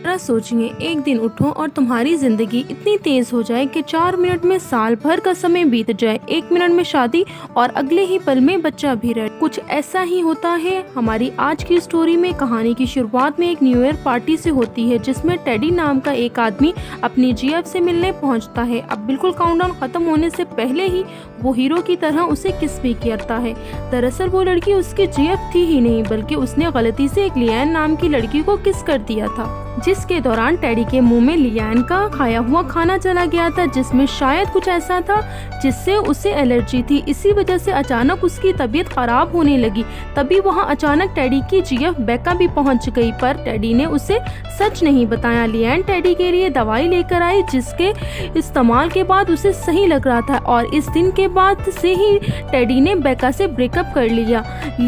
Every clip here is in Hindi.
जरा सोचिए, एक दिन उठो और तुम्हारी जिंदगी इतनी तेज हो जाए कि 4 मिनट में साल भर का समय बीत जाए, 1 मिनट में शादी और अगले ही पल में बच्चा भी रहे। कुछ ऐसा ही होता है हमारी आज की स्टोरी में। कहानी की शुरुआत में एक न्यू ईयर पार्टी से होती है, जिसमें टेडी नाम का एक आदमी अपनी जीएफ से मिलने पहुंचता है। अब बिल्कुल काउंटडाउन खत्म होने से पहले ही वो हीरो की तरह उसे किस भी करता है। दरअसल वो लड़की उसकी जीएफ थी ही नहीं, बल्कि उसने गलती से एक लियान नाम की लड़की को किस कर दिया था, जिसके दौरान टेडी के मुंह में लियान का खाया हुआ खाना चला गया था, जिसमें शायद कुछ ऐसा था जिससे उसे एलर्जी थी। इसी वजह से अचानक उसकी तबीयत खराब होने लगी। तभी वहां अचानक टेडी की जीएफ बेका भी पहुंच गई, पर टेडी ने उसे सच नहीं बताया। लियान टेडी के लिए दवाई लेकर आई, जिसके इस्तेमाल के बाद उसे सही लग रहा था, और इस दिन के बाद से ही टेडी ने बेका से ब्रेकअप कर लिया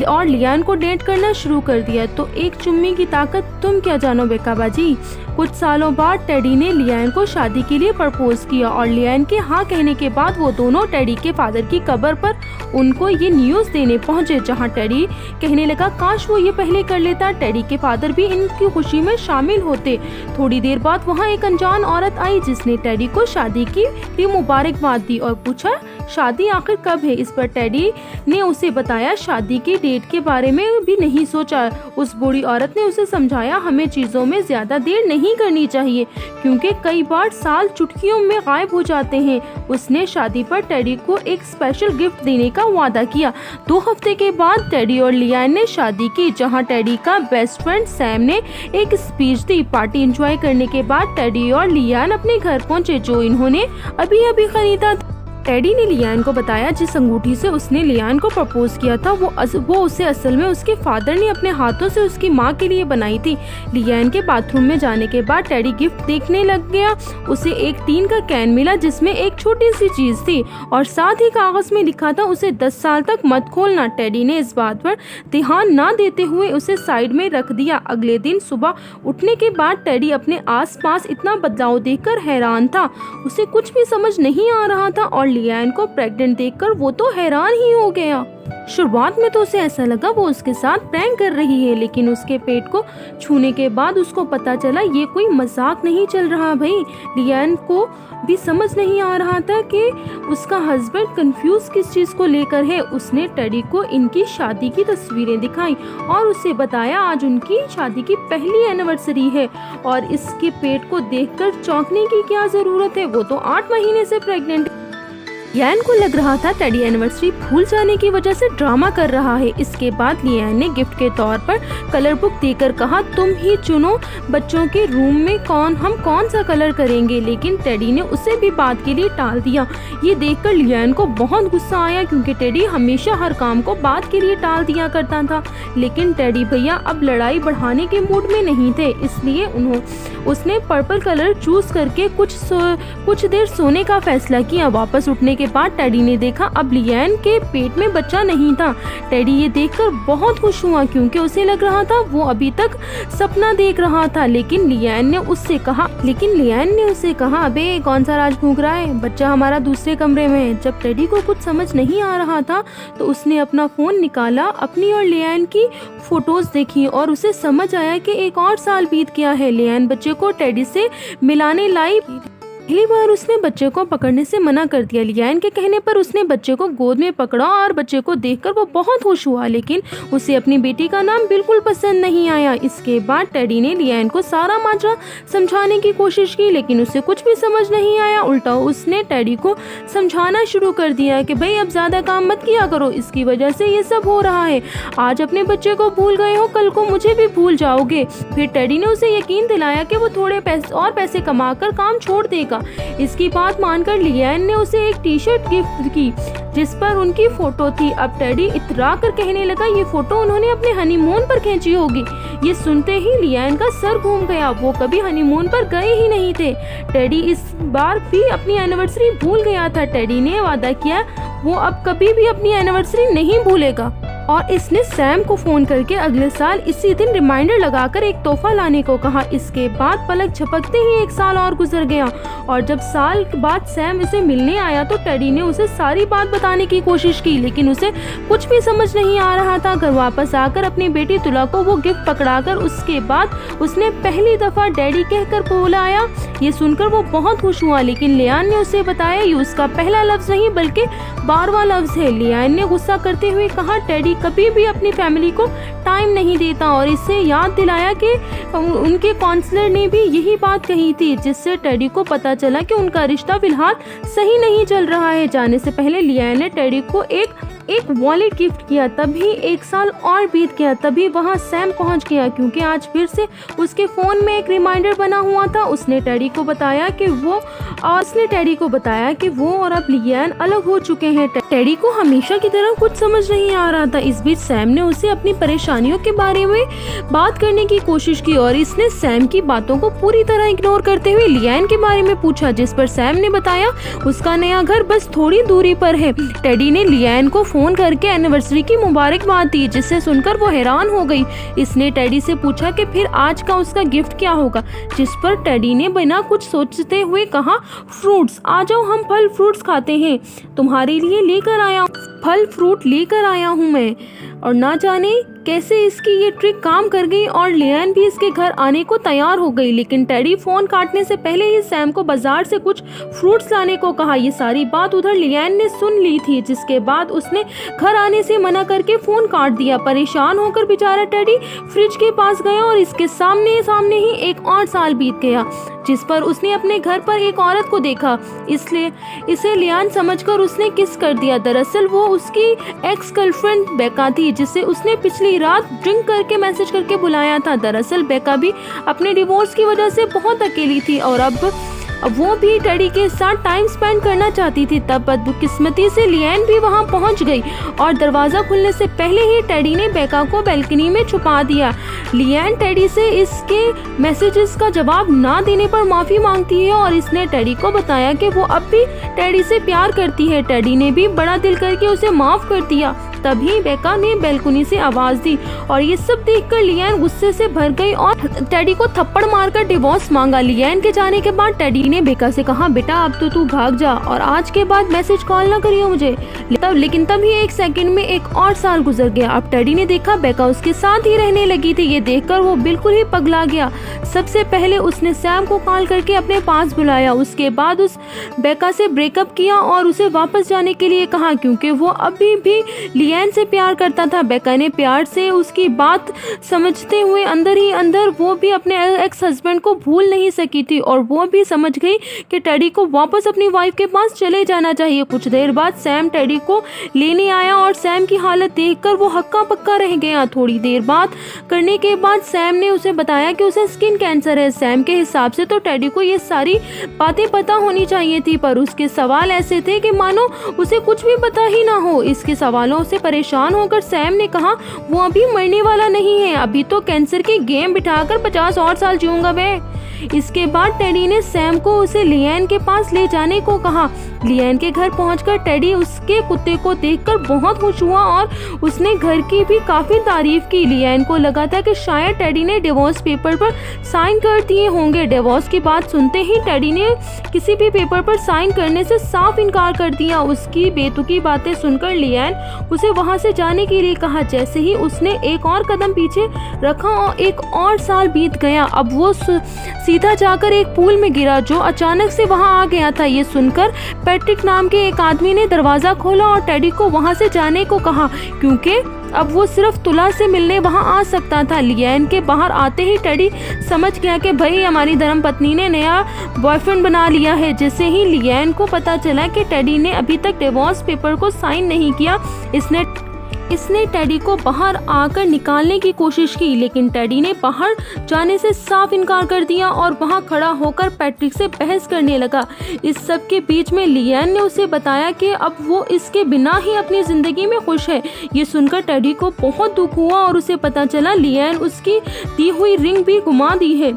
और लियान को डेट करना शुरू कर दिया। तो एक चुम्मी की ताकत तुम क्या जानो बेका बाजी। कुछ सालों बाद टेडी ने लियान को शादी के लिए प्रपोज किया, और लियान के हाँ कहने के बाद वो दोनों टेडी के फादर की कब्र पर उनको ये न्यूज़ देने पहुंचे, जहां टेडी कहने लगा काश वो ये पहले कर लेता। टेडी के फादर भी इनकी खुशी में शामिल होते। थोड़ी देर बाद वहां एक अनजान औरत आई, जिसने टेडी को शादी की लिए मुबारकबाद दी और पूछा शादी आखिर कब है। इस पर टेडी ने उसे बताया शादी की डेट के बारे में भी नहीं सोचा। उस बूढ़ी औरत ने उसे समझाया हमें चीजों में ज्यादा देर नहीं करनी चाहिए, क्योंकि कई बार साल चुटकियों में गायब हो जाते हैं। उसने शादी पर टेडी को एक स्पेशल गिफ्ट देने का वादा किया। 2 हफ्ते के बाद टेडी और लियान ने शादी की, जहां टेडी का बेस्ट फ्रेंड सैम ने एक स्पीच दी। पार्टी एंजॉय करने के बाद टेडी और लियान अपने घर पहुंचे, जो इन्होंने अभी अभी खरीदा था। टेडी ने लियान को बताया जिस अंगूठी से उसने लियान को प्रपोज किया था वो उसे असल में उसके फादर ने अपने हाथों से उसकी माँ के लिए बनाई थी। लियान के बाथरूम में जाने के बाद टेडी गिफ्ट देखने लग गया। उसे एक टीन का कैन मिला, जिसमें एक छोटी सी चीज थी और साथ ही कागज में लिखा था उसे 10 साल तक मत खोलना। टेडी ने इस बात पर ध्यान न देते हुए उसे साइड में रख दिया। अगले दिन सुबह उठने के बाद टेडी अपने आसपास इतना बदलाव देखकर हैरान था। उसे कुछ भी समझ नहीं आ रहा था, और लियान को प्रेग्नेंट देखकर वो तो हैरान ही हो गया। शुरुआत में तो उसे ऐसा लगा वो उसके साथ प्रैंक कर रही है, लेकिन उसके पेट को छूने के बाद उसको पता चला ये कोई मजाक नहीं चल रहा। भाई लियान को भी समझ नहीं आ रहा था कि उसका हस्बैंड कंफ्यूज किस चीज को लेकर है। उसने टेडी को इनकी शादी की तस्वीरें दिखाई और उसे बताया आज उनकी शादी की पहली एनिवर्सरी है, और इसके पेट को देखकर चौंकने की क्या जरूरत है, वो तो 8 महीने से प्रेग्नेंट। लियान को लग रहा था टेडी एनिवर्सरी भूल जाने की वजह से ड्रामा कर रहा है। इसके बाद लियान ने गिफ्ट के तौर पर कलर बुक देकर कहा तुम ही चुनो बच्चों के रूम में हम कौन सा कलर करेंगे, लेकिन टेडी ने उसे भी बात के लिए टाल दिया। ये देखकर लियान को बहुत गुस्सा आया, क्योंकि टेडी हमेशा हर काम को बात के लिए टाल दिया करता था। लेकिन टेडी भैया अब लड़ाई बढ़ाने के मूड में नहीं थे, इसलिए उसने पर्पल कलर चूज करके कुछ देर सोने का फैसला किया। वापस उठने के बाद टेडी ने देखा अब लियान के पेट में बच्चा नहीं था। टेडी ये देखकर बहुत खुश हुआ, क्योंकि उसे लग रहा था वो अभी तक सपना देख रहा था। लेकिन लियान ने उसे कहा अबे कौन सा राज भूख रहा है, बच्चा हमारा दूसरे कमरे में है। जब टेडी को कुछ समझ नहीं आ रहा था तो उसने अपना फोन निकाला, अपनी और लियान की फोटोज देखी और उसे समझ आया कि एक और साल बीत गया है। लियान बच्चे को टेडी से मिलाने लाई। पहली बार उसने बच्चे को पकड़ने से मना कर दिया। लियान के कहने पर उसने बच्चे को गोद में पकड़ा और बच्चे को देखकर वो बहुत खुश हुआ, लेकिन उसे अपनी बेटी का नाम बिल्कुल पसंद नहीं आया। इसके बाद टेडी ने लियान को सारा माजरा समझाने की कोशिश की, लेकिन उसे कुछ भी समझ नहीं आया। उल्टा उसने टेडी को समझाना शुरू कर दिया कि भाई अब ज्यादा काम मत किया करो, इसकी वजह से ये सब हो रहा है। आज अपने बच्चे को भूल गए हो, कल को मुझे भी भूल जाओगे। फिर टेडी ने उसे यकीन दिलाया कि वो थोड़े पैसे कमाकर काम छोड़ देगा। इसकी बात मानकर लियान ने उसे एक टी शर्ट गिफ्ट की, जिस पर उनकी फोटो थी। अब टेडी इतरा कर कहने लगा ये फोटो उन्होंने अपने हनीमून पर खींची होगी। ये सुनते ही लियान का सर घूम गया, वो कभी हनीमून पर गए ही नहीं थे। टेडी इस बार भी अपनी एनिवर्सरी भूल गया था। टेडी ने वादा किया वो अब कभी भी अपनी एनिवर्सरी नहीं भूलेगा। और इसने सैम को फोन करके अगले साल इसी दिन रिमाइंडर लगाकर एक तोहफा लाने को कहा। इसके बाद पलक झपकते ही 1 साल और गुजर गया और जब साल बाद सैम उसे मिलने आया तो टेडी ने उसे सारी बात बताने की कोशिश की, लेकिन उसे कुछ भी समझ नहीं आ रहा था। घर वापस आकर अपनी बेटी तुला को वो गिफ्ट पकड़ाकर उसके बाद उसने पहली दफा डैडी कहकर बुलाया। ये सुनकर वो बहुत खुश हुआ, लेकिन लियान ने उसे बताया ये उसका पहला लफ्ज नहीं बल्कि 12वां लफ्ज है। लियान ने गुस्सा करते हुए कहा टेडी कभी भी अपनी फैमिली को टाइम नहीं देता और इससे याद दिलाया कि उनके काउंसलर ने भी यही बात कही थी, जिससे टेडी को पता चला कि उनका रिश्ता फिलहाल सही नहीं चल रहा है। जाने से पहले लियान ने टेडी को एक वॉलेट गिफ्ट किया। तभी 1 साल और बीत गया, तभी वहाँ सैम पहुँच गया क्योंकि आज फिर से उसके फोन में एक रिमाइंडर बना हुआ था। उसने टेडी को बताया कि वो और अब लियान अलग हो चुके हैं। टेडी को हमेशा की तरह कुछ समझ नहीं आ रहा था। इस बीच सैम ने उसे अपनी परेशानियों के बारे में बात करने की कोशिश की और इसने सैम की बातों को पूरी तरह इग्नोर करते हुए लियान के बारे में पूछा, जिस पर सैम ने बताया उसका नया घर बस थोड़ी दूरी पर है। टेडी ने लियान को फोन करके एनिवर्सरी की मुबारकबाद दी, जिससे सुनकर वो हैरान हो गई। इसने टेडी से पूछा कि फिर आज का उसका गिफ्ट क्या होगा, जिस पर टेडी ने बिना कुछ सोचते हुए कहा फ्रूट्स, आ जाओ हम फल फ्रूट्स खाते हैं, तुम्हारे लिए फल फ्रूट लेकर आया हूँ मैं। और ना जाने कैसे इसकी ये ट्रिक काम कर गई और लियान भी इसके घर आने को तैयार हो गई, लेकिन टेडी फोन काटने से पहले ही सैम को बाजार से कुछ फ्रूट्स लाने को कहा। ये सारी बात उधर लियान ने सुन ली थी, जिसके बाद उसने घर आने से मना करके फोन काट दिया। परेशान होकर बेचारा टेडी फ्रिज के पास गया और इसके सामने ही 1 और साल बीत गया, जिस पर उसने अपने घर पर एक औरत को देखा। इसलिए इसे लियान समझकर उसने किस कर दिया। दरअसल वो उसकी एक्स गर्लफ्रेंड बेका थी, जिसे उसने पिछली रात ड्रिंक करके मैसेज करके बुलाया था। दरअसल बेका भी अपने डिवोर्स की वजह से बहुत अकेली थी और अब वो भी टेडी के साथ टाइम स्पेंड करना चाहती थी। तब बदकिस्मती से लियान भी वहां पहुंच गई और दरवाजा खुलने से पहले ही टेडी ने बेका को बालकनी में छुपा दिया। लियान टेडी से इसके मैसेजेस का जवाब ना देने पर माफी मांगती है और इसने टेडी को बताया कि वो अब भी टेडी से प्यार करती है। टेडी ने भी बड़ा दिल करके उसे माफ कर दिया। तभी बेका ने बालकनी से आवाज दी और ये सब देखकर लियान गुस्से से भर गई और टेडी को थप्पड़ मारकर डिवोर्स मांगा। लियान के जाने के बाद टेडी ने बेका से कहा बेटा अब तो तू भाग जा और आज के बाद मैसेज कॉल ना करियो मुझे। लेकिन तभी 1 सेकंड में 1 और साल गुजर गया। अब टेडी ने देखा बेका उसके साथ ही रहने लगी थी। ये देखकर वो बिल्कुल ही पगला गया। सबसे पहले उसने सैम को कॉल करके अपने पास बुलाया, उसके बाद उस बेका से ब्रेकअप किया और उसे वापस जाने के लिए कहा क्योंकि वो अभी भी लियान से प्यार करता था। बेका ने प्यार से उसकी बात समझते हुए अंदर ही अंदर वो भी अपने एक्स हस्बैंड को भूल नहीं सकी थी और वो भी समझ गई कि टेडी को वापस अपनी वाइफ के पास चले जाना चाहिए। कुछ देर बाद सैम टेडी को लेने आया और सैम की हालत देखकर वो हक्का पक्का रह गया। थोड़ी देर बात करने के बाद सैम ने उसे बताया कि उसे स्किन कैंसर है। सैम के हिसाब से तो टेडी को ये सारी बातें पता होनी चाहिए थी, पर उसके सवाल ऐसे थे कि मानो उसे कुछ भी पता ही ना हो। इसके सवालों से परेशान होकर सैम ने कहा वो अभी मरने वाला नहीं है, अभी तो कैंसर की गेम बिठाकर 50 और साल जीऊंगा मैं। इसके बाद टेडी ने सैम को उसे लियान के पास ले जाने को कहा। लियान के घर पहुंचकर टेडी उसके कुत्ते को देखकर बहुत खुश हुआ और उसने घर की भी काफी तारीफ की। लियान को लगा था कि शायद टेडी ने डिवोर्स पेपर पर साइन कर दिए होंगे। डिवोर्स की बात सुनते ही टेडी ने किसी भी पेपर पर साइन करने से साफ इनकार कर दिया। उसकी बेतुकी बातें सुनकर लियान उसे वहां से जाने के लिए कहा। जैसे ही उसने एक और कदम पीछे रखा और 1 और साल बीत गया। अब वो सीधा जाकर एक पूल में गिरा जो अचानक से वहां आ गया था। ये सुनकर पैट्रिक नाम के एक आदमी ने दरवाजा खोला और टेडी को वहां से जाने को कहा क्योंकि अब वो सिर्फ तुला से मिलने वहां आ सकता था। लियान के बाहर आते ही टेडी समझ गया कि भाई हमारी धर्मपत्नी ने नया बॉयफ्रेंड बना लिया है। जैसे ही लियान को पता चला कि टेडी ने अभी तक डिवोर्स पेपर को साइन नहीं किया, इसने टेडी को बाहर आकर निकालने की कोशिश की, लेकिन टेडी ने बाहर जाने से साफ इनकार कर दिया और वहां खड़ा होकर पैट्रिक से बहस करने लगा। इस सब के बीच में लियान ने उसे बताया कि अब वो इसके बिना ही अपनी जिंदगी में खुश है। ये सुनकर टेडी को बहुत दुख हुआ और उसे पता चला लियान उसकी दी हुई रिंग भी गुमा दी है।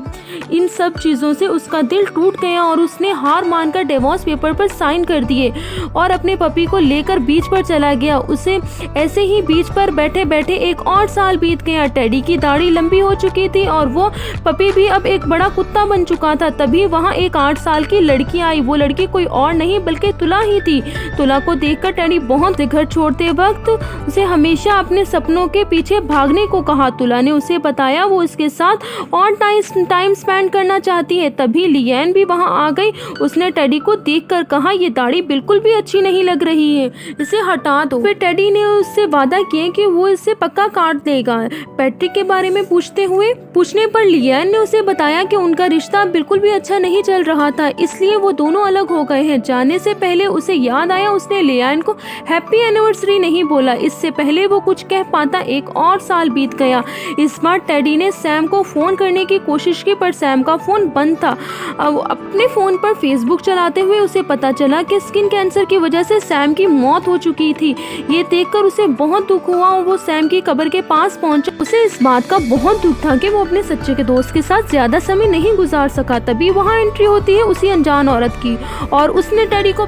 इन सब चीज़ों से उसका दिल टूट गया और उसने हार मानकर डिवोर्स पेपर पर साइन कर दिए और अपने पपी को लेकर बीच पर चला गया। उसे ऐसे ही वहीं बीच पर बैठे बैठे एक और साल बीत गया। टेडी की दाढ़ी लंबी हो चुकी थी और वो पपी भी अब एक बड़ा कुत्ता बन चुका था। तभी वहाँ एक 8 साल की लड़की आई। वो लड़की कोई और नहीं बल्कि तुला ही थी। तुला को देखकर टेडी बहुत घर छोड़ते वक्त उसे हमेशा अपने सपनों के पीछे भागने को कहा। तुला ने उसे बताया वो उसके साथ और टाइम स्पेंड करना चाहती है। तभी लिएन भी वहाँ आ गई। उसने टेडी को देखकर कहा, ये दाढ़ी बिल्कुल भी अच्छी नहीं लग रही है, इसे हटा दो। फिर टेडी ने उससे वादा किया कि वो इसे पक्का काट देगा। पैट्रिक के बारे में पूछने पर लिएन ने उसे बताया कि उनका रिश्ता बिल्कुल भी अच्छा नहीं चल रहा था, इसलिए वो दोनों अलग हो गए हैं। जाने से पहले उसे याद आया उसने लिएन को हैप्पी एनिवर्सरी नहीं बोला। इससे पहले वो कुछ कह पाता एक और साल बीत गया। इस बार टेडी ने सैम को फोन करने की कोशिश की पर सैम का फोन बंद था। अब अपने फोन पर फेसबुक चलाते हुए उसे पता चला कि स्किन कैंसर की वजह से सैम की मौत हो चुकी थी। ये देखकर उसे बहुत दुख हुआ और वो सैम की कब्र के पास पहुंचा। उसे इस बात का बहुत दुख था कि वो अपने सच्चे के दोस्त के साथ ज्यादा समय नहीं गुजार सका। तभी वहाँ एंट्री होती है उसी अनजान औरत की और उसने टेडी को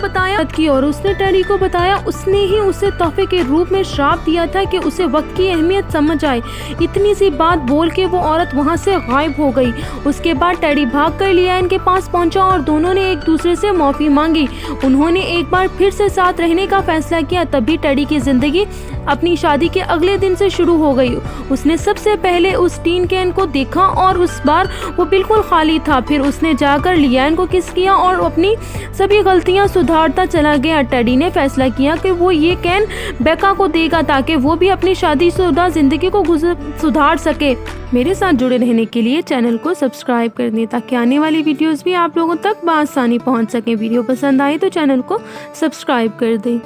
बताया उसने ही उसे तोहफे के रूप में श्राप दिया था कि उसे वक्त की अहमियत समझ आए। इतनी सी बात बोल के वो औरत वहाँ से गायब हो गई। उसके बाद टेडी भागकर लिएन के पास पहुंचा और दोनों ने एक दूसरे से माफी मांगी। उन्होंने एक बार फिर से साथ रहने का फैसला किया। तभी टेडी की जिंदगी अपनी शादी के अगले दिन से शुरू हो गई। उसने सबसे पहले उस टीन कैन को देखा और उस बार वो बिल्कुल खाली था। फिर उसने जाकर लिएन को किस किया और अपनी सभी गलतियां सुधारता चला गया। टेडी ने फैसला किया कि वो ये कैन बेका को देगा ताकि वो भी अपनी शादीशुदा जिंदगी को सुधार सके। मेरे साथ जुड़े रहने के लिए चैनल को सब्सक्राइब कर दें ताकि आने वाली वीडियोस भी आप लोगों तक बआसानी पहुंच सके। वीडियो पसंद आए तो चैनल को सब्सक्राइब कर दें।